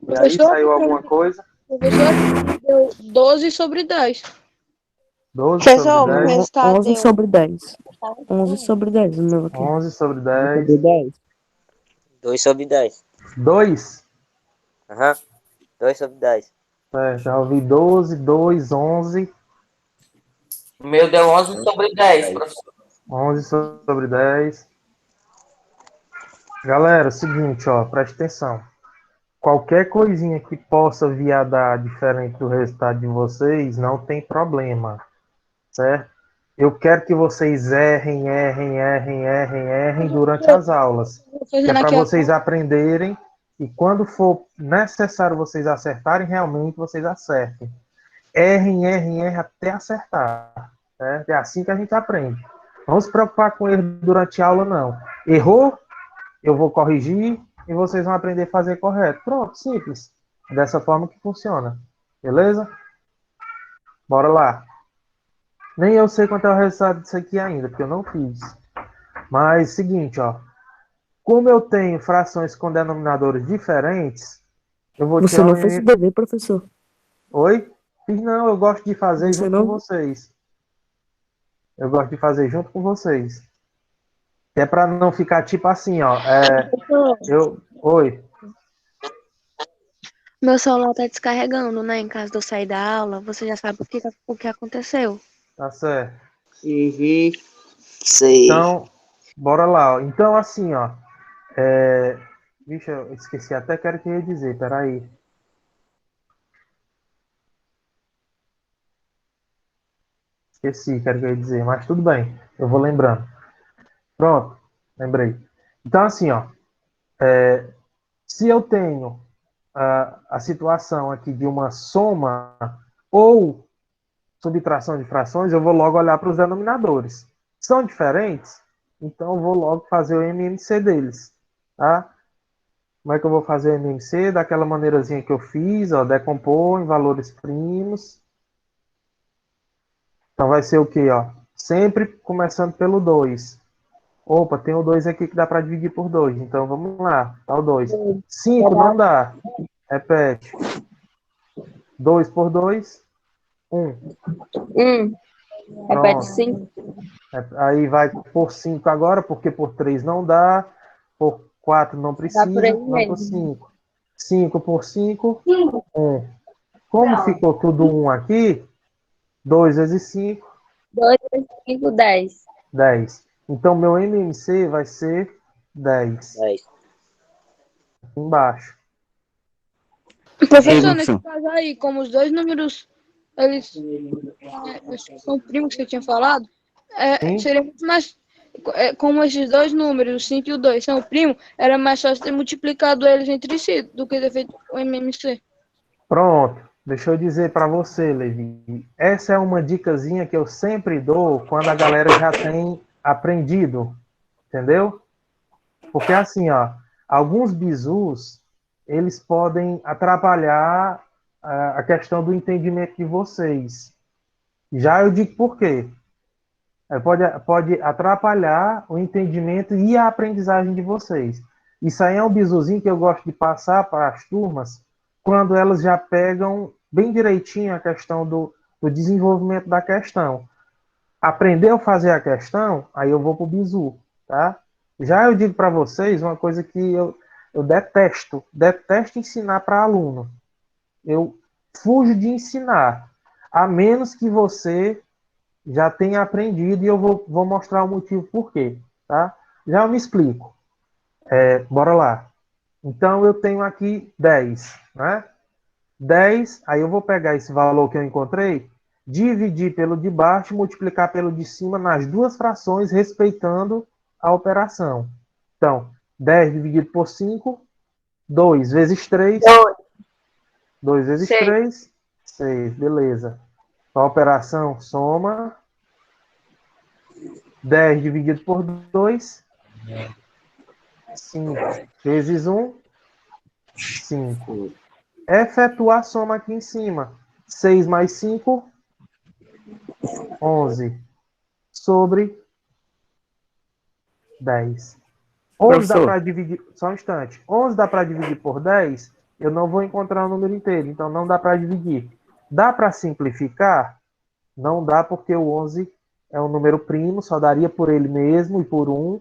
E aí, Professor, saiu alguma coisa? professor, deu 12 sobre 10. 12 sobre Professor, o 10. resultado 11 deu. sobre 10. 11 sobre 10, o meu aqui. 11 sobre Cadê 10. 10? 2 sobre 10. 2. Aham. 2 sobre 10. É, já ouvi 12, 2, 11. O meu deu 11 sobre 10, professor. 11 sobre 10. Galera, seguinte, ó, preste atenção. Qualquer coisinha que possa vir a dar diferente do resultado de vocês, não tem problema, certo? Eu quero que vocês errem durante as aulas. Tô Que é fazendo para aqui a vocês aprenderem e quando for necessário vocês acertarem, realmente vocês acertem. Errem até acertar. Certo? É assim que a gente aprende. Não se preocupar com erro durante a aula, não. Errou, eu vou corrigir e vocês vão aprender a fazer correto. Pronto, simples. Dessa forma que funciona. Beleza? Bora lá. Nem eu sei quanto é o resultado disso aqui ainda, porque eu não fiz. Mas, seguinte, ó. Como eu tenho frações com denominadores diferentes, eu vou Você tirar não fez o dever, professor. Oi? Fiz não, eu gosto de fazer Você junto com não? vocês. Eu gosto de fazer junto com vocês. É para não ficar tipo assim, ó. Oi. Meu celular tá descarregando, né? Em caso de eu sair da aula, você já sabe o que aconteceu. Tá certo. Uhum. Sei. Então, bora lá. Ó. Então, assim, ó. Vixe, eu esqueci até que era o que eu ia dizer. Peraí. Esqueci que era o que eu ia dizer, mas tudo bem. Eu vou lembrando. Pronto. Lembrei. Então, assim, ó. Se eu tenho a situação aqui de uma soma ou subtração de frações, eu vou logo olhar para os denominadores. São diferentes? Então eu vou logo fazer o MMC deles. Tá? Como é que eu vou fazer o MMC? Daquela maneirazinha que eu fiz, ó, decompor em valores primos. Então vai ser o quê, ó? Sempre começando pelo 2. Opa, tem o 2 aqui que dá para dividir por 2. Então vamos lá, tá o 2. 5 não dá. Repete. 2 por 2, 1. 1. Repete Pronto. 5. Aí vai por 5 agora, porque por 3 não dá. Por 4 não Dá por precisa. ele Vamos por mesmo. 5. 5 por 5, 1. Como ficou tudo 1 aqui, 2 vezes 5, 2 vezes 5, 10. 10. Então, meu MMC vai ser 10. 10. Aqui embaixo. Professor, nesse professor. caso aí, como os dois números, eles são primos que você tinha falado, Sim? seria muito mais, como esses dois números, o 5 e o 2, são primos, era mais fácil ter multiplicado eles entre si do que ter feito o MMC. Pronto. Deixa eu dizer para você, Levi. Essa é uma dicasinha que eu sempre dou quando a galera já tem aprendido. Entendeu? Porque assim, ó, alguns bizus, eles podem atrapalhar a questão do entendimento de vocês. Já eu digo por quê. Pode atrapalhar o entendimento e a aprendizagem de vocês. Isso aí é um bizuzinho que eu gosto de passar para as turmas quando elas já pegam bem direitinho a questão do desenvolvimento da questão. Aprendeu a fazer a questão, aí eu vou para o bizu, tá? Já eu digo para vocês uma coisa que eu detesto ensinar para aluno. Eu fujo de ensinar, a menos que você já tenha aprendido e eu vou mostrar o motivo por quê, tá? Já eu me explico. Bora lá. Então eu tenho aqui 10, né? 10, aí eu vou pegar esse valor que eu encontrei, dividir pelo de baixo e multiplicar pelo de cima nas duas frações, respeitando a operação. Então, 10 dividido por 5, 2 vezes 3, 2 vezes 6. 3, 6, beleza. A operação soma 10 dividido por 2, 5 vezes 1, 5. Efetuar a soma aqui em cima. 6 mais 5, 11. Sobre 10. 11 dá Professor, para dividir. Só um instante. 11 dá para dividir por 10. Eu não vou encontrar o número inteiro. Então não dá para dividir. Dá para simplificar? Não dá, porque o 11 é um número primo. Só daria por ele mesmo e por 1.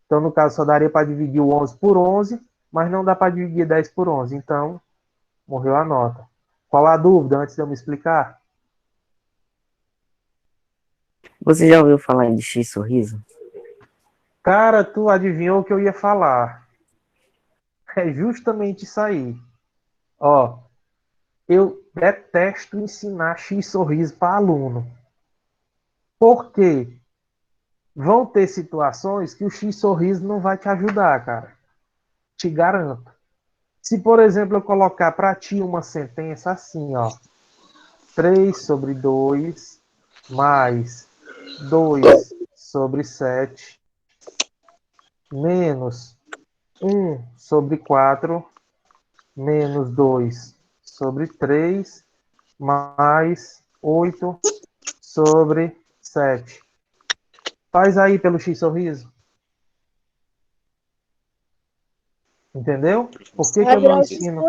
Então, no caso, só daria para dividir o 11 por 11. Mas não dá para dividir 10 por 11. Então, morreu a nota. Qual a dúvida antes de eu me explicar? você já ouviu falar de X sorriso? Cara, tu adivinhou o que eu ia falar. É justamente isso aí. Ó, eu detesto ensinar X sorriso para aluno. Por quê? Vão ter situações que o X sorriso não vai te ajudar, cara. Te garanto. Se, por exemplo, eu colocar para ti uma sentença assim, ó. 3 sobre 2 mais 2 sobre 7 menos 1 sobre 4 menos 2 sobre 3 mais 8 sobre 7. Faz aí pelo X sorriso. Entendeu? Por que, que eu não ensino?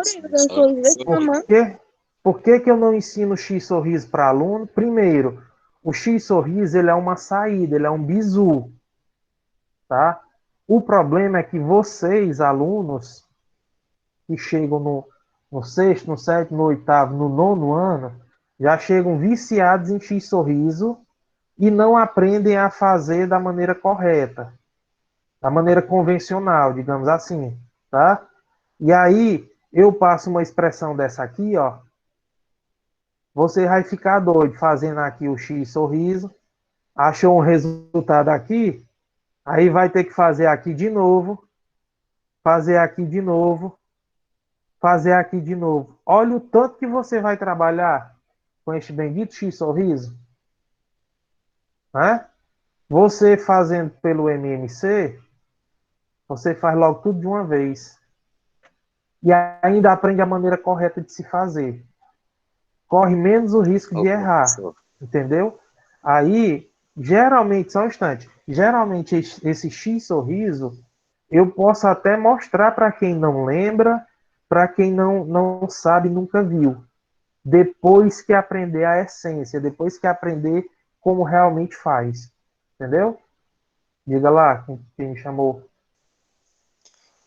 Por que eu não ensino X sorriso para aluno? Primeiro, o X sorriso ele é uma saída, ele é um bizu, tá? O problema é que vocês, alunos, que chegam no sexto, no sétimo, no oitavo, no nono ano, já chegam viciados em X sorriso e não aprendem a fazer da maneira correta, da maneira convencional, digamos assim, tá? E aí, eu passo uma expressão dessa aqui, ó, você vai ficar doido fazendo aqui o X sorriso, achou um resultado aqui, aí vai ter que fazer aqui de novo, fazer aqui de novo, fazer aqui de novo. Olha o tanto que você vai trabalhar com este bendito X sorriso, né? Você fazendo pelo MMC, você faz logo tudo de uma vez. e ainda aprende a maneira correta de se fazer. Corre menos o risco de errar, entendeu? Aí, geralmente, só um instante, geralmente esse X sorriso, eu posso até mostrar para quem não lembra, para quem não sabe, nunca viu. Depois que aprender a essência, depois que aprender como realmente faz. Entendeu? Diga lá, quem me chamou.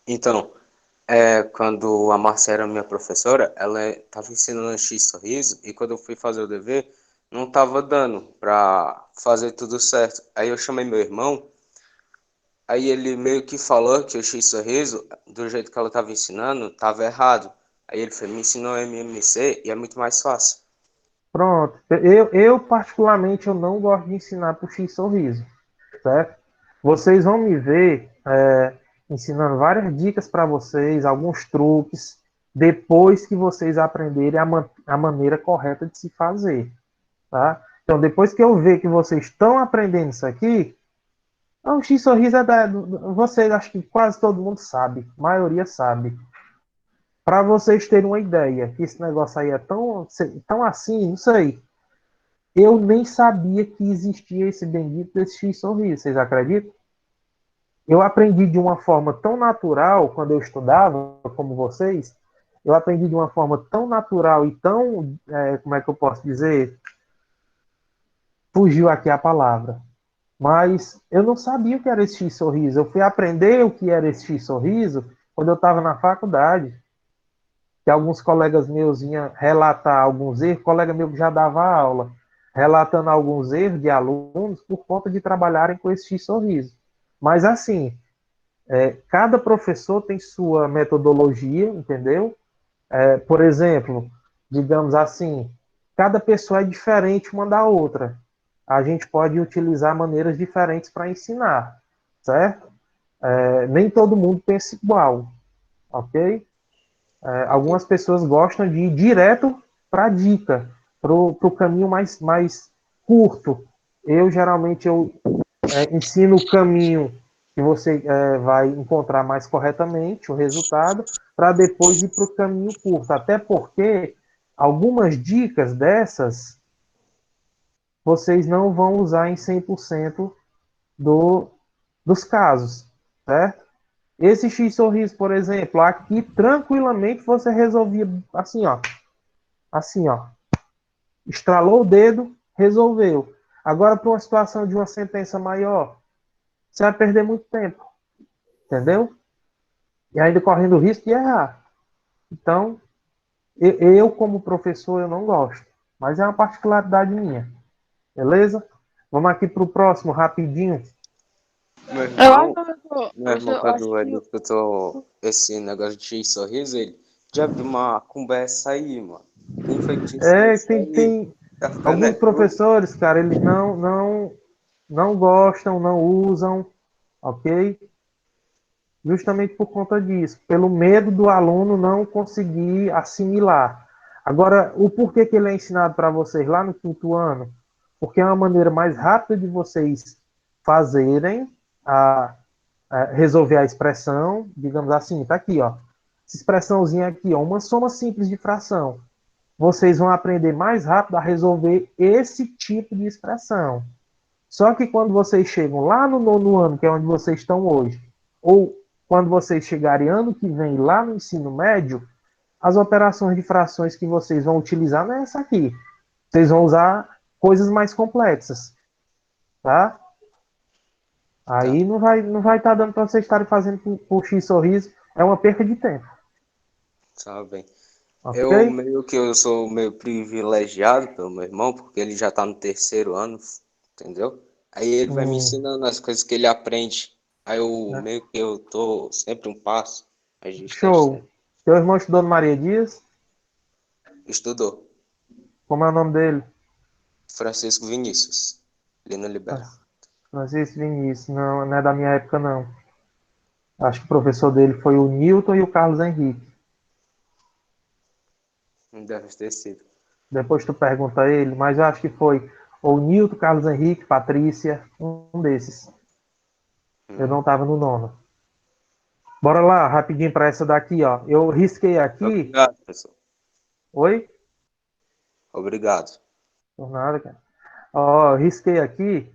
Então, quando a Márcia era minha professora, ela estava ensinando X sorriso, e quando eu fui fazer o dever, não estava dando para fazer tudo certo. Aí eu chamei meu irmão, aí ele meio que falou que o X sorriso, do jeito que ela estava ensinando, estava errado. Aí ele me ensinou MMC e é muito mais fácil. Pronto. Eu particularmente, eu não gosto de ensinar por X sorriso, certo? Vocês vão me ver ensinando várias dicas para vocês, alguns truques, depois que vocês aprenderem a maneira correta de se fazer, tá? Então, depois que eu ver que vocês estão aprendendo isso aqui, o X sorriso vocês, acho que quase todo mundo sabe, a maioria sabe. Para vocês terem uma ideia, que esse negócio aí é tão assim, não sei. Eu nem sabia que existia esse bendito desse X sorriso, vocês acreditam? Eu aprendi de uma forma tão natural, quando eu estudava, como vocês, eu aprendi de uma forma tão natural e tão, como é que eu posso dizer? Fugiu aqui a palavra. Mas eu não sabia o que era esse X sorriso. Eu fui aprender o que era esse X sorriso quando eu estava na faculdade. Que alguns colegas meus vinham relatar alguns erros, colega meu que já dava aula, relatando alguns erros de alunos por conta de trabalharem com esse X sorriso. Mas assim, cada professor tem sua metodologia, entendeu? Por exemplo, digamos assim, cada pessoa é diferente uma da outra. A gente pode utilizar maneiras diferentes para ensinar, certo? Nem todo mundo pensa igual, ok? Algumas pessoas gostam de ir direto para a dica, para o caminho mais curto. Eu, geralmente, ensino o caminho que você vai encontrar mais corretamente, o resultado, para depois ir para o caminho curto. Até porque algumas dicas dessas vocês não vão usar em 100% dos casos, certo? Esse X sorriso, por exemplo, aqui tranquilamente você resolvia assim, ó. Assim, ó. Estralou o dedo, resolveu. Agora, para uma situação de uma sentença maior, você vai perder muito tempo. Entendeu? E ainda correndo o risco de errar. Então, eu como professor, eu não gosto. Mas é uma particularidade minha. Beleza? Vamos aqui para o próximo, rapidinho. Meu Eu acho irmão, que meu irmão, quando ele escutou esse negócio de X sorriso, ele já abriu uma conversa aí, mano. Quem foi que te ensinou isso aí? Tem Tá ficando alguns nervoso? professores, cara, eles não gostam, não usam, ok? Justamente por conta disso, pelo medo do aluno não conseguir assimilar. Agora, o porquê que ele é ensinado para vocês lá no quinto ano? Porque é uma maneira mais rápida de vocês fazerem resolver a expressão, digamos assim, tá aqui, ó. Essa expressãozinha aqui, ó, uma soma simples de fração. Vocês vão aprender mais rápido a resolver esse tipo de expressão. Só que quando vocês chegam lá no nono ano, que é onde vocês estão hoje, ou quando vocês chegarem ano que vem lá no ensino médio, as operações de frações que vocês vão utilizar não é essa aqui. Vocês vão usar coisas mais complexas, tá? Aí não vai estar dando para vocês estarem fazendo por X sorriso, é uma perca de tempo. Tá bem. Ok? Eu sou meio privilegiado pelo meu irmão, porque ele já tá no terceiro ano, entendeu? Aí ele vai me ensinando as coisas que ele aprende. Aí meio que eu tô sempre um passo. A gente tá Show. Seu irmão estudou no Maria Dias? Estudou. Como é o nome dele? Francisco Vinícius. Lino Libera. Francisco Vinícius. Não é da minha época, não. Acho que o professor dele foi o Newton e o Carlos Henrique. Deve ter sido. Depois tu pergunta a ele, mas eu acho que foi ou Newton, Carlos Henrique, Patrícia, um desses. Eu não estava no nono. Bora lá, rapidinho para essa daqui, ó. Eu risquei aqui. Obrigado, professor. Oi? Obrigado. Por nada, cara. Ó, eu risquei aqui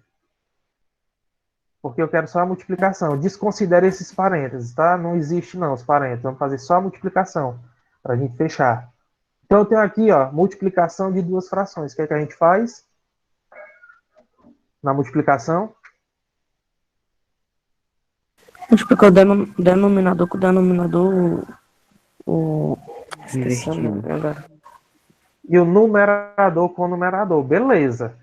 porque eu quero só a multiplicação. Desconsidere esses parênteses, tá? Não existe não os parênteses. Vamos fazer só a multiplicação para a gente fechar. Então eu tenho aqui, ó, multiplicação de duas frações. O que é que a gente faz na multiplicação? Multiplicar o denominador com o denominador. O. Esqueci o nome Invertido. agora. E o numerador com o numerador. Beleza.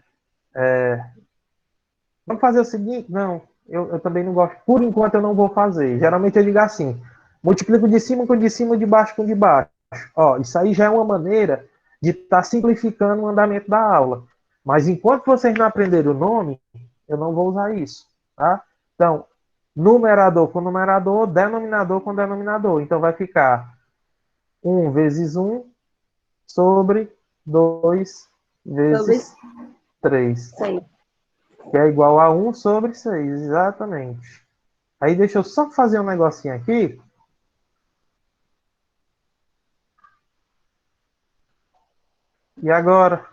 Vamos fazer o seguinte? Não, eu também não gosto. Por enquanto eu não vou fazer. Geralmente eu digo assim: multiplico de cima com de cima, de baixo com de baixo. Ó, isso aí já é uma maneira de estar simplificando o andamento da aula. Mas enquanto vocês não aprenderem o nome, eu não vou usar isso, tá? Então, numerador com numerador, denominador com denominador. Então vai ficar 1 vezes 1 sobre 2 vezes 3. Sei. Que é igual a 1 sobre 6, exatamente. Aí deixa eu só fazer um negocinho aqui. E agora?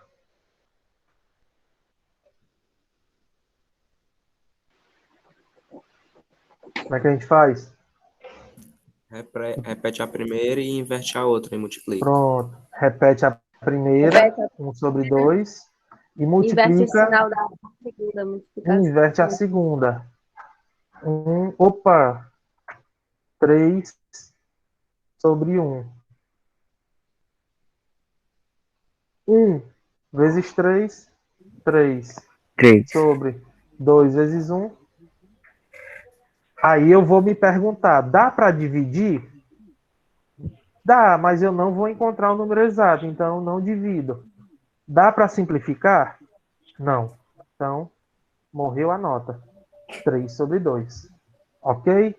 Como é que a gente faz? Repete a primeira e inverte a outra e multiplica. Pronto. Repete a primeira, 1 sobre 2. E Inverte o multiplica, sinal da segunda multiplicação. inverte a segunda. Opa! 3 sobre 1. 1 vezes 3, 3. 3. Sobre 2 vezes 1. Aí eu vou me perguntar, dá para dividir? Dá, mas eu não vou encontrar o número exato, então não divido. Dá para simplificar? Não. Então, morreu a nota. 3 sobre 2. Ok?